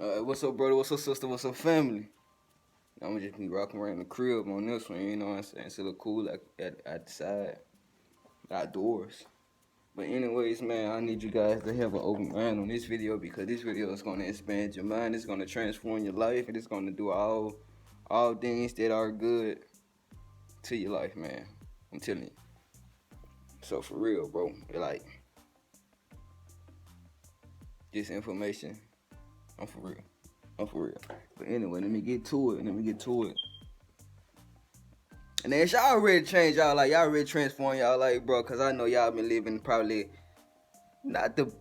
What's up, brother? What's up, sister? What's up, family? I'm gonna just be rocking around the crib on this one, you know what I'm saying? It's a little cool like outside, outdoors. But anyways, man, I need you guys to have an open mind on this video because this video is gonna expand your mind. It's gonna transform your life, and it's gonna do all things that are good to your life, man. I'm telling you. So for real, bro, like this information, I'm for real. I'm for real. But anyway, let me get to it. And then y'all already changed y'all like y'all already transformed y'all like bro, cause I know y'all been living probably not the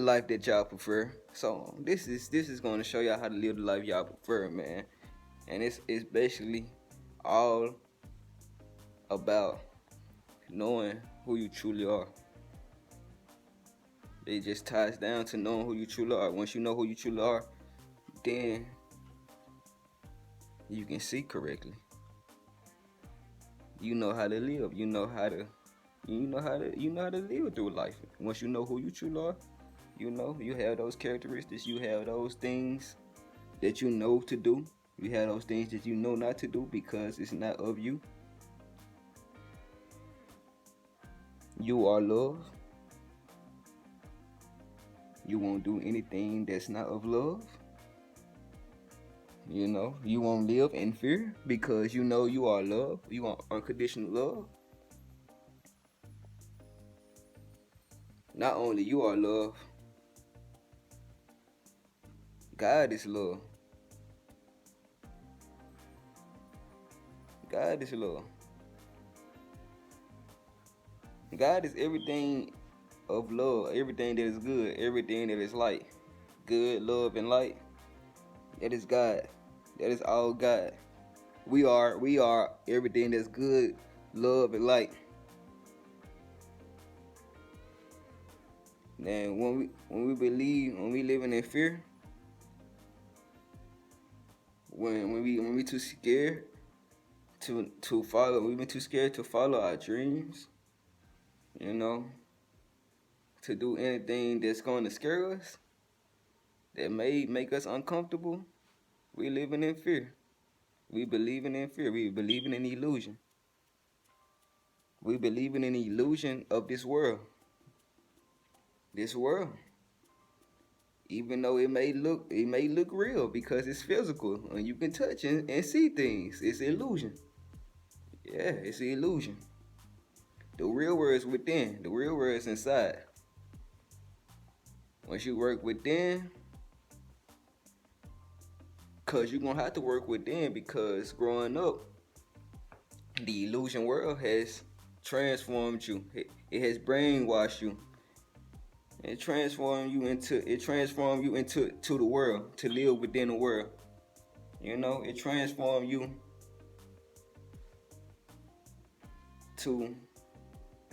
life that y'all prefer. So this is gonna show y'all how to live the life y'all prefer, man. And it's basically all about knowing who you truly are. It just ties down to knowing who you truly are. Once you know who you truly are, then you can see correctly. You know how to live. You know how to live through life. Once you know who you truly are, you have those characteristics, you have those things that you know to do. You have those things that you know not to do because it's not of you. You are love. You won't do anything that's not of love. You won't live in fear because you know you are love. You want unconditional love. Not only you are love, God is love. God is love. God is everything of love, everything that is good, everything that is light. Good, love, and light. That is God. That is all God. We are everything that's good, love, and light. And when we living in fear, when we too scared to follow, we've been too scared to follow our dreams, to do anything that's going to scare us, that may make us uncomfortable. We living in fear. We believing in fear. We believing in illusion. We believing in the illusion of this world. This world. Even though it may look real because it's physical and you can touch and see things. It's illusion. Yeah, it's an illusion. The real world is within. The real world is inside. Once you work within, because you're going to have to work within because growing up, the illusion world has transformed you. It has brainwashed you. It transformed you into to the world, to live within the world. It transformed you to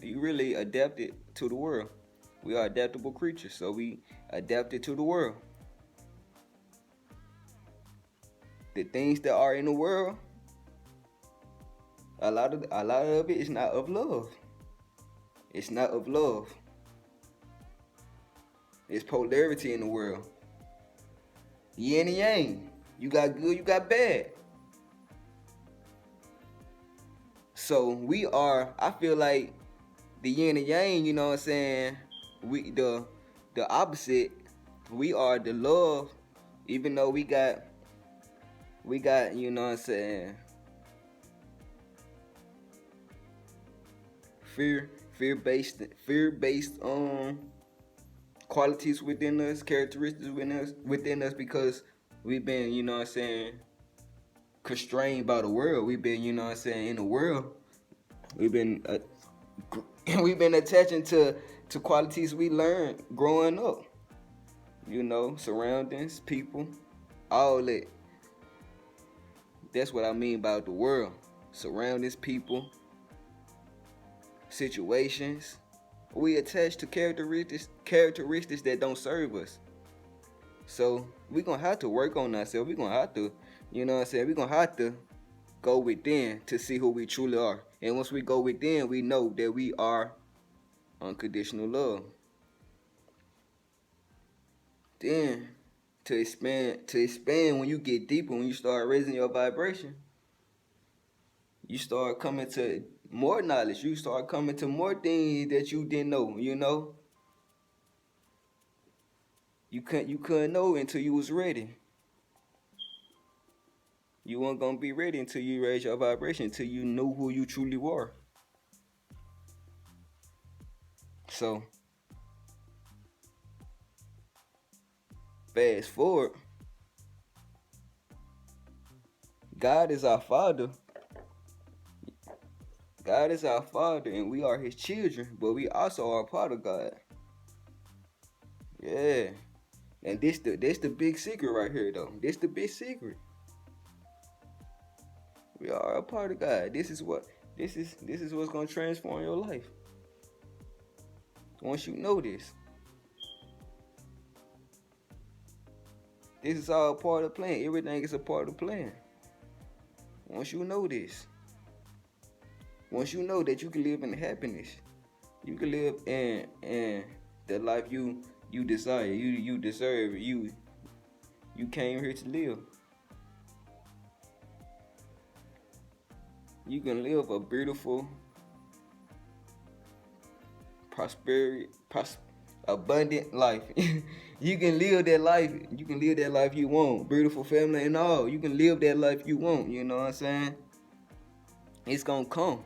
you really adapted to the world. We are adaptable creatures, so we adapted to the world. The things that are in the world, a lot of it is not of love. It's not of love. It's polarity in the world. Yin and yang. You got good, you got bad. So I feel like the yin and yang, you know what I'm saying? We the opposite. We are the love, even though we got, you know what I'm saying, fear-based qualities within us, characteristics within us because we've been, you know what I'm saying, constrained by the world. We've been, you know what I'm saying, in the world. We've been attaching to qualities we learned growing up. Surroundings, people, all that. That's what I mean by the world. Surroundings, people, situations. We attach to characteristics that don't serve us. So we're going to have to work on ourselves. We're going to have to, you know what I'm saying, we're going to have to go within to see who we truly are. And once we go within, we know that we are unconditional love. Then to expand when you get deeper, when you start raising your vibration, you start coming to more knowledge. You start coming to more things that you didn't know, you know? You couldn't know until you was ready. You weren't gonna be ready until you raised your vibration, until you knew who you truly were. So fast forward, God is our Father. God is our Father, and we are His children, but we also are part of God. Yeah, and this the big secret right here, though. This the big secret. We are a part of God. This is what's gonna transform your life. Once you know this, this is all a part of the plan. Everything is a part of the plan. Once you know this, once you know that you can live in happiness, you can live in the life you desire, you deserve, you came here to live. You can live a beautiful, abundant life. You can live that life. You can live that life you want. Beautiful family and all. You can live that life you want. You know what I'm saying? It's gonna come.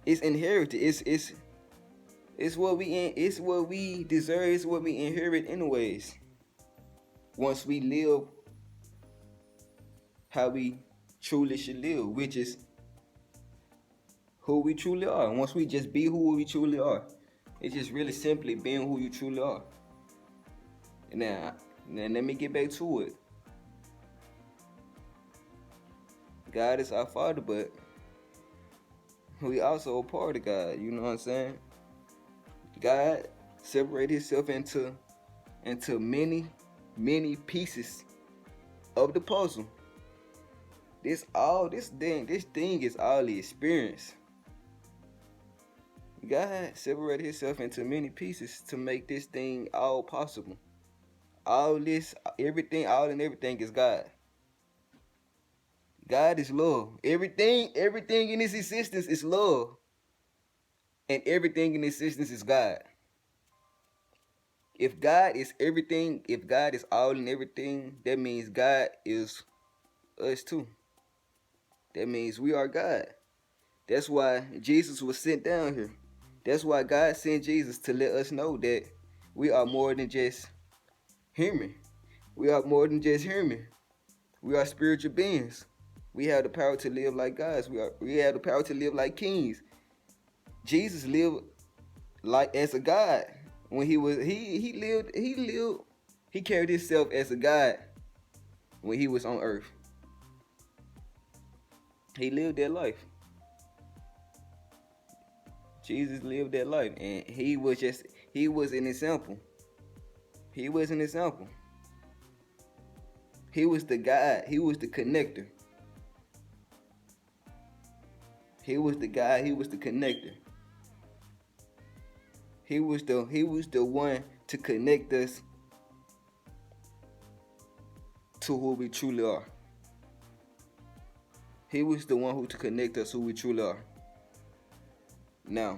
It's inherited. It's what we deserve. It's what we inherit anyways. Once we live how we truly should live, which is who we truly are. Once we just be who we truly are, it's just really simply being who you truly are. Now let me get back to it. God is our Father, but we also a part of God. You know what I'm saying? God separated Himself into many pieces of the puzzle. This thing is all the experience. God separated Himself into many pieces to make this thing all possible. All this, everything, all and everything is God. God is love. Everything in this existence is love. And everything in existence is God. If God is everything, if God is all and everything, that means God is us too. That means we are God. That's why Jesus was sent down here. That's why God sent Jesus, to let us know that we are more than just human. We are more than just human. We are spiritual beings. We have the power to live like gods. We have the power to live like kings. Jesus lived like as a God. When he carried himself as a God when he was on earth. He lived that life. Jesus lived that life, and he was an example. He was an example. He was the guide. He was the connector. He was the guide. He was the connector. He was the one to connect us to who we truly are. He was the one who to connect us who we truly are. Now,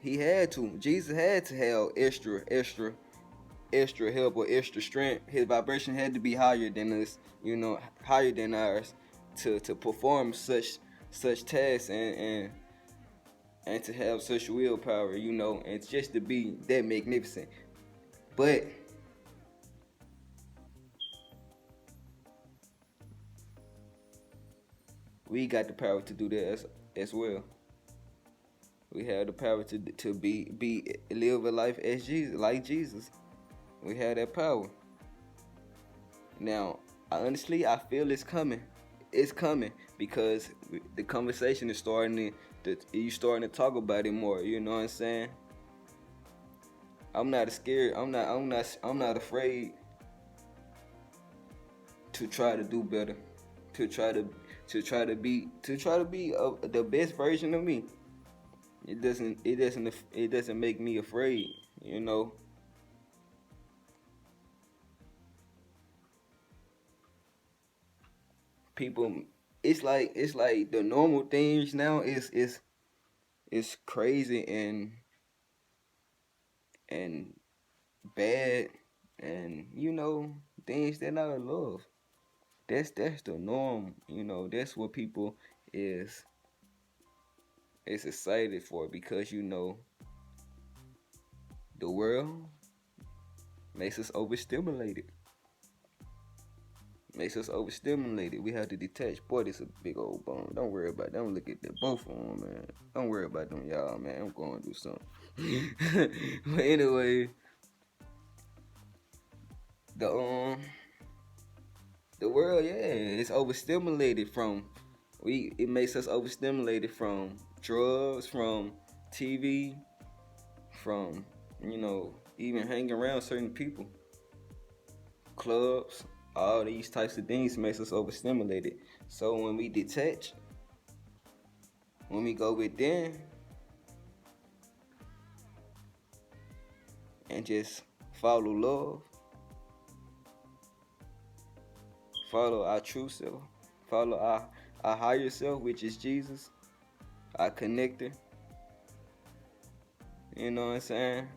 Jesus had to have extra help or extra strength. His vibration had to be higher than us, higher than ours to perform such tasks and to have such willpower, and just to be that magnificent. But we got the power to do that as well. We have the power to live a life as Jesus, like Jesus. We have that power. Now, I feel it's coming. It's coming because the conversation is starting you starting to talk about it more. You know what I'm saying? I'm not scared. I'm not afraid to try to do better. To try to be the best version of me. It doesn't make me afraid. You know, people. It's like the normal things now is crazy and bad, and things that I love. That's the norm. That's what people is is excited for, because the world makes us overstimulated. Makes us overstimulated. We have to detach. Boy, this a big old bone. Don't worry about it. Don't look at the both of them, man. Don't worry about them, y'all, man. I'm going to do something. But anyway, the the world, yeah, it's overstimulated from it makes us overstimulated from drugs, from TV, from even hanging around certain people, clubs, all these types of things makes us overstimulated. So when we detach, when we go within and just follow love, follow our true self, follow our higher self, which is Jesus, our connector, you know what I'm saying?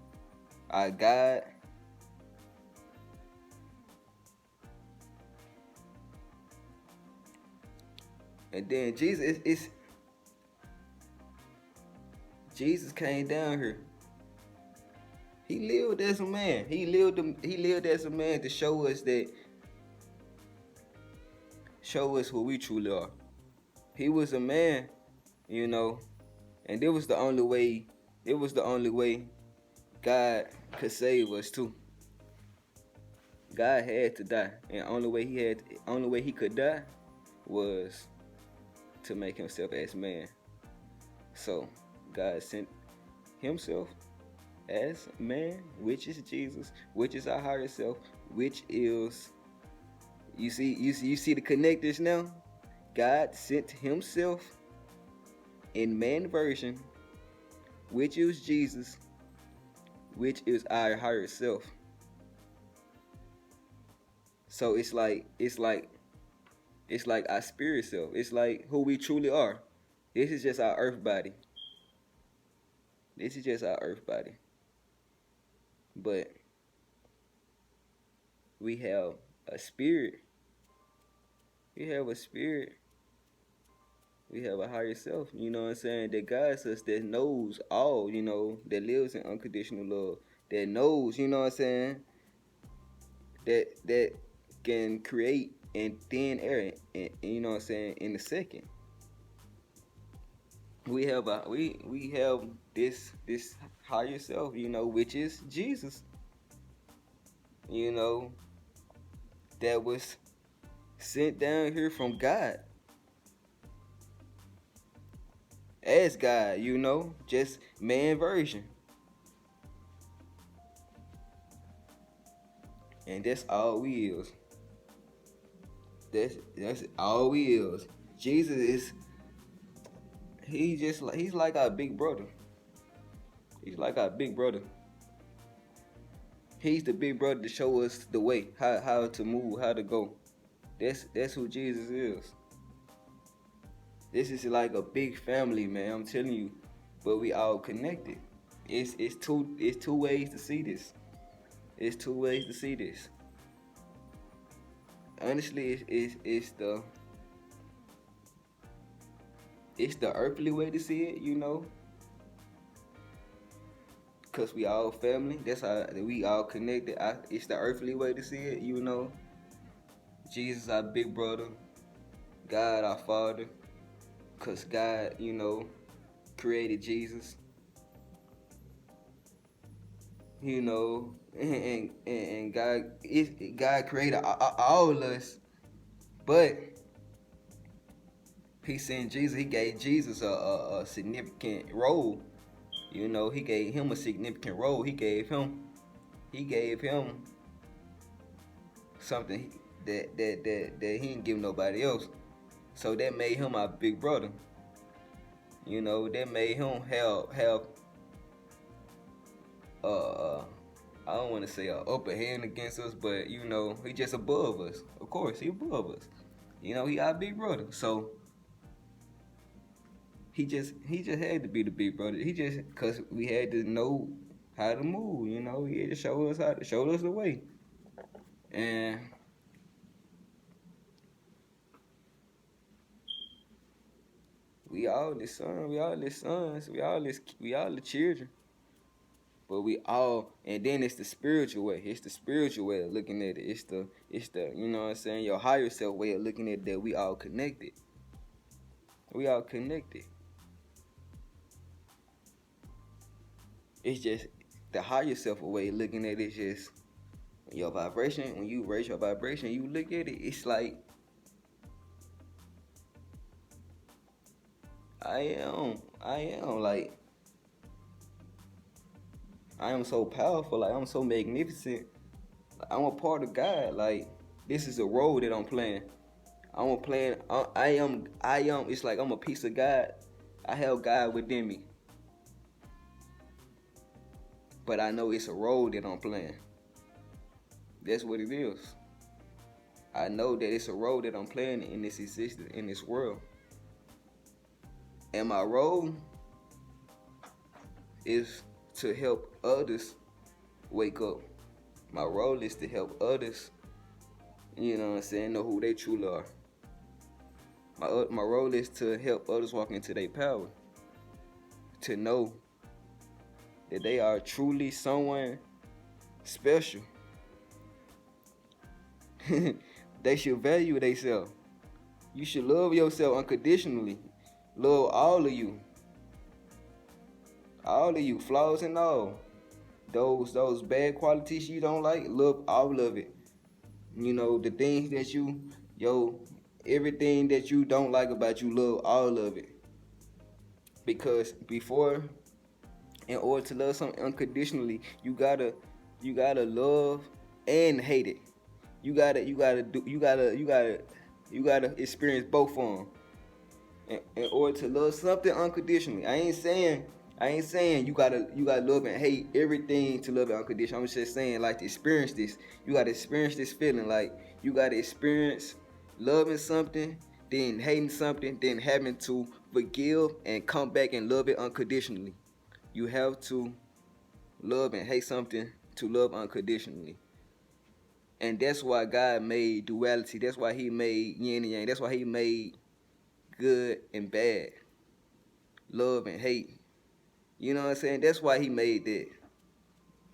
Our God. And then Jesus came down here. He lived as a man. He lived as a man to show us who we truly are. He was a man, and it was the only way. It was the only way God could save us too. God had to die, and only way he could die was to make himself as man. So God sent himself as man, which is Jesus, which is our higher self, which is you see the connectors now. God sent himself in man version, which is Jesus, which is our higher self. So it's like our spirit self. It's like who we truly are. This is just our earth body. This is just our earth body. But we have a spirit. We have a spirit. We have a higher self, you know what I'm saying, that guides us, that knows all, that lives in unconditional love, that knows, you know what I'm saying, that can create in thin air, and you know what I'm saying, in a second. We have this higher self, which is Jesus, that was sent down here from God as God, just man version. And that's all we is. That's all we is. Jesus is he's like our big brother. He's like our big brother. He's the big brother to show us the way, how to move, how to go. That's who Jesus is. This is like a big family, man. I'm telling you, but we all connected. It's two ways to see this. It's two ways to see this. Honestly, it's the earthly way to see it, cause we all family. That's how we all connected. It's the earthly way to see it. Jesus, our big brother. God, our Father. Cause God, created Jesus. And God created all of us, but He sent Jesus. He gave Jesus a significant role. He gave him a significant role. He gave him something that he didn't give nobody else. So that made him our big brother. That made him have uh I don't want to say a upper hand against us, but you know, he just above us. Of course, he above us. You know, he our big brother. So he just had to be the big brother. He just cause we had to know how to move. You know, he had to show us the way. And we all his sons, we all the children. But we all, and then it's the spiritual way. It's the spiritual way of looking at it. It's the, you know what I'm saying, your higher self way of looking at it, that we all connected. We all connected. It's just the higher self way of looking at it is just your vibration. When you raise your vibration, you look at it, it's like I am like I am so powerful, like I'm so magnificent. I'm a part of God. Like this is a role that I'm playing. I'm playing. I am. It's like I'm a piece of God. I have God within me, but I know it's a role that I'm playing. That's what it is. I know that it's a role that I'm playing in this existence, in this world, and my role is to help others wake up. My role is to help others, you know what I'm saying, know who they truly are. My role is to help others walk into their power, to know that they are truly someone special. They should value themselves. You should love yourself unconditionally. Love all of you, flaws and all. Those bad qualities you don't like, love all of it. You know, the things that everything that you don't like about you, love all of it. Because in order to love something unconditionally, you gotta love and hate it. You gotta experience both of them. In order to love something unconditionally, I ain't saying you gotta love and hate everything to love it unconditionally. I'm just saying, like, to experience this, you gotta experience this feeling. Like, you gotta experience loving something, then hating something, then having to forgive and come back and love it unconditionally. You have to love and hate something to love unconditionally. And that's why God made duality. That's why he made yin and yang. That's why he made good and bad, love and hate. You know what I'm saying? That's why he made that.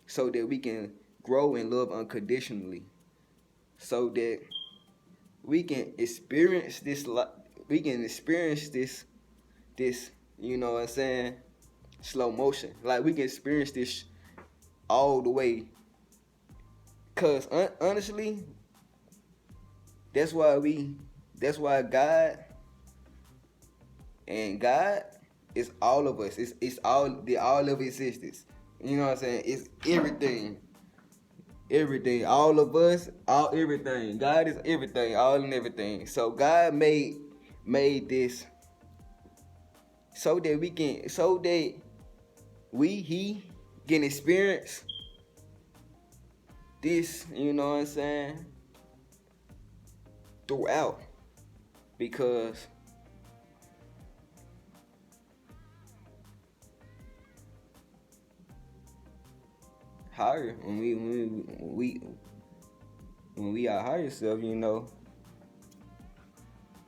So that we can grow and love unconditionally. So that we can experience this, you know what I'm saying, slow motion. Like, we can experience this all the way. Cause honestly, that's why God is all of us. It's all of existence. You know what I'm saying? It's everything. Everything. All of us, all everything. God is everything, all and everything. So God made this so that he can experience this, you know what I'm saying, throughout. Because higher, when we are higher self, you know,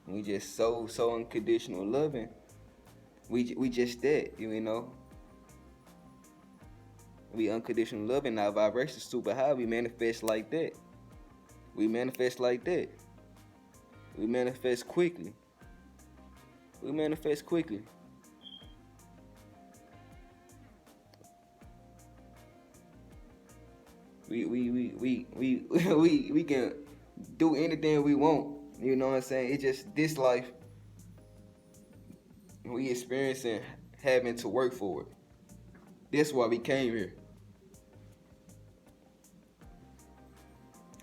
we just so unconditional loving. We just that, you know. We unconditional loving, our vibration's super high. We manifest like that. We manifest like that. We manifest quickly. We manifest quickly. We can do anything we want. You know what I'm saying? It's just this life we experiencing having to work for it. That's why we came here.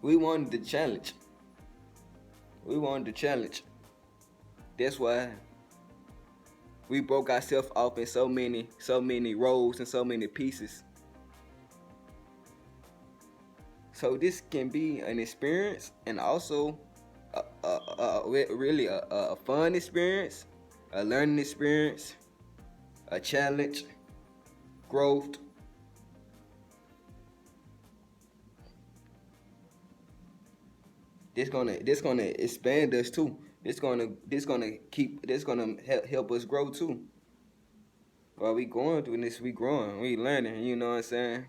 We wanted the challenge. We wanted the challenge. That's why we broke ourselves off in so many roles and so many pieces. So this can be an experience and also really a fun experience, a learning experience, a challenge, growth. This gonna expand us too. This gonna help us grow too. While we going through this, we growing, we learning. You know what I'm saying?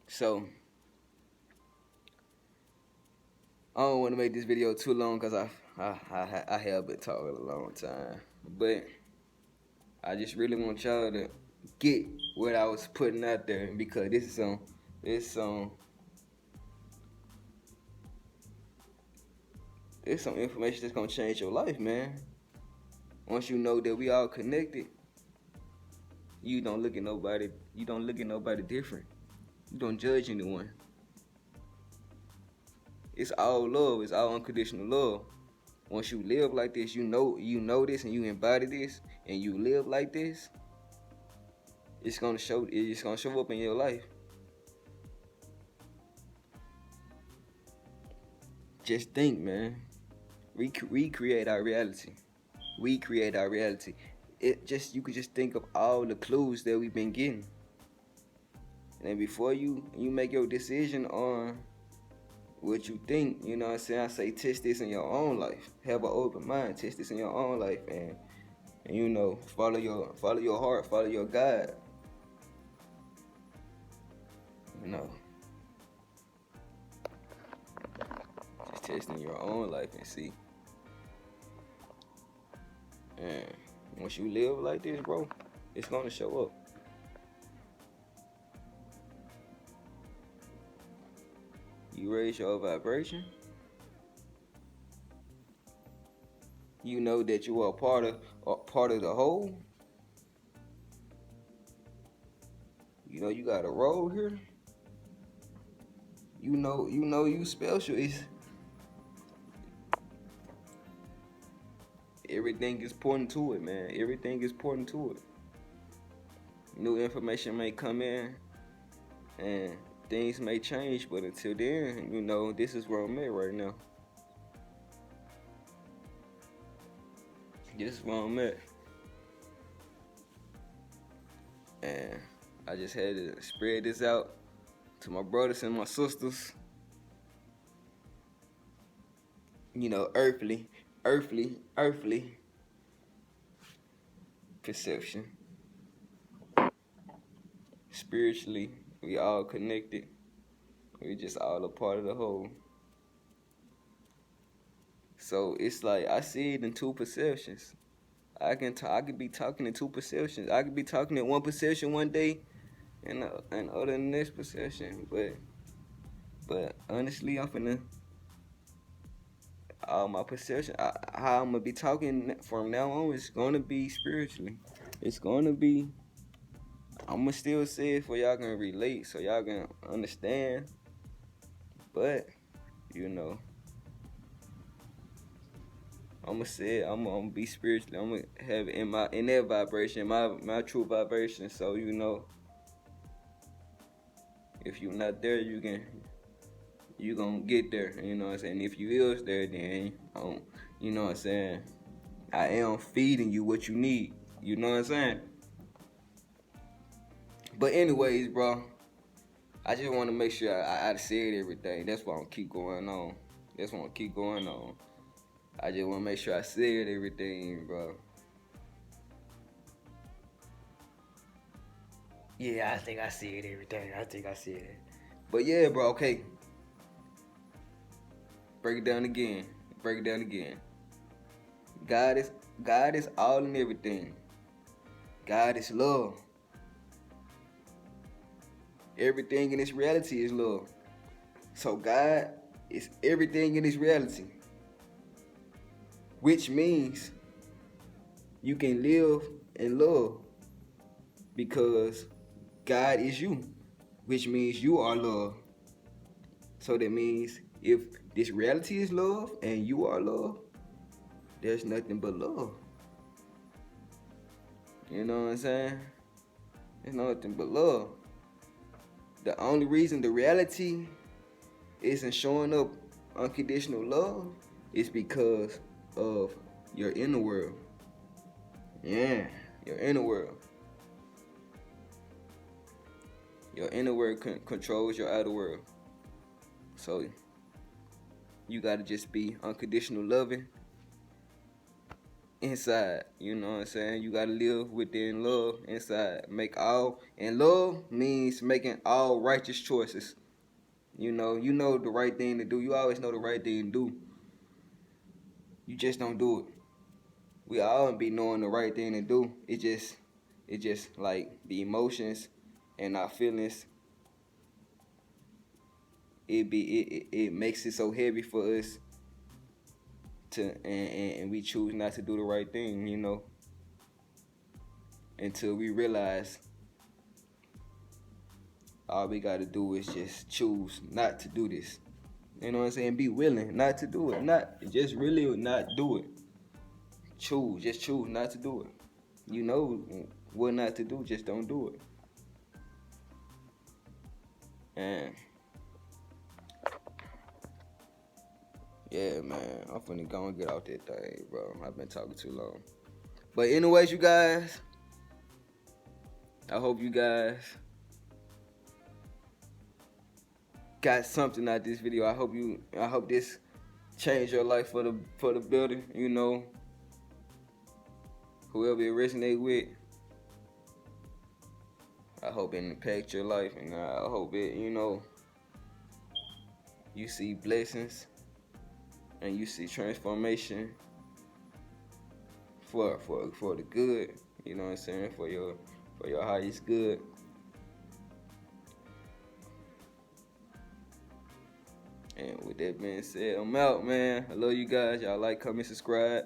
So I don't want to make this video too long because I have been talking a long time, but I just really want y'all to get what I was putting out there because it's some information that's gonna change your life, man. Once you know that we all connected, you don't look at nobody. You don't look at nobody different. You don't judge anyone. It's all love. It's all unconditional love. Once you live like this, you know this, and you embody this, and you live like this. It's gonna show. It's gonna show up in your life. Just think, man. We create our reality. We create our reality. You could just think of all the clues that we've been getting. And then before you make your decision on what you think, you know what I'm saying? I say test this in your own life. Have an open mind. Test this in your own life, and you know, follow your heart, follow your God. You know, just testing your own life and see. And once you live like this, bro, it's gonna show up. You raise your vibration. You know that you are part of the whole. You know you got a role here. You know you special. Everything is pointing to it, man. Everything is pointing to it. New information may come in, and things may change, but until then, you know, this is where I'm at right now. This is where I'm at. And I just had to spread this out to my brothers and my sisters. You know, earthly perception. Spiritually, we all connected. We just all a part of the whole. So it's like I see it in two perceptions. I could be talking in two perceptions. I could be talking in one perception one day, and other than this perception. But honestly, I'm finna all my perception. How I'm gonna be talking from now on is gonna be spiritually. It's gonna be. I'm gonna still say it for y'all can relate, so y'all can understand. But you know, I'm gonna say it. I'm gonna be spiritually. I'm gonna have it in that vibration, my true vibration. So you know, if you're not there, you gonna get there. You know what I'm saying? If you is there, then you know what I'm saying. I am feeding you what you need. You know what I'm saying? But anyways, bro, I just want to make sure I said everything. That's why I'm keep going on. I just want to make sure I said everything, bro. Yeah, I think I said everything. But yeah, bro, okay. Break it down again. God is all and everything. God is love. Everything in this reality is love. So God is everything in this reality. Which means you can live in love because God is you. Which means you are love. So that means if this reality is love and you are love, there's nothing but love. You know what I'm saying? It's nothing but love. The only reason the reality isn't showing up unconditional love is because of your inner world. Yeah, your inner world. Your inner world controls your outer world. So you gotta just be unconditional loving inside. You know what I'm saying? You gotta live within love inside. And love means making all righteous choices. You know the right thing to do. You always know the right thing to do. You just don't do it. We all be knowing the right thing to do. It just like the emotions and our feelings. It makes it so heavy for us and we choose not to do the right thing, until we realize all we gotta do is just choose not to do this. You know what I'm saying? Be willing not to do it. Not just really not do it. Just choose not to do it. You know what not to do, just don't do it. And yeah, man, I'm finna go and get out that thing, bro. I've been talking too long. But anyways, you guys, I hope you guys got something out of this video. I hope this changed your life for the better. Whoever it resonate with, I hope it impact your life, and I hope it, you see blessings and you see transformation for the good. You know what I'm saying? For your highest good. And with that being said, I'm out, man. I love you guys. Y'all like, comment, subscribe.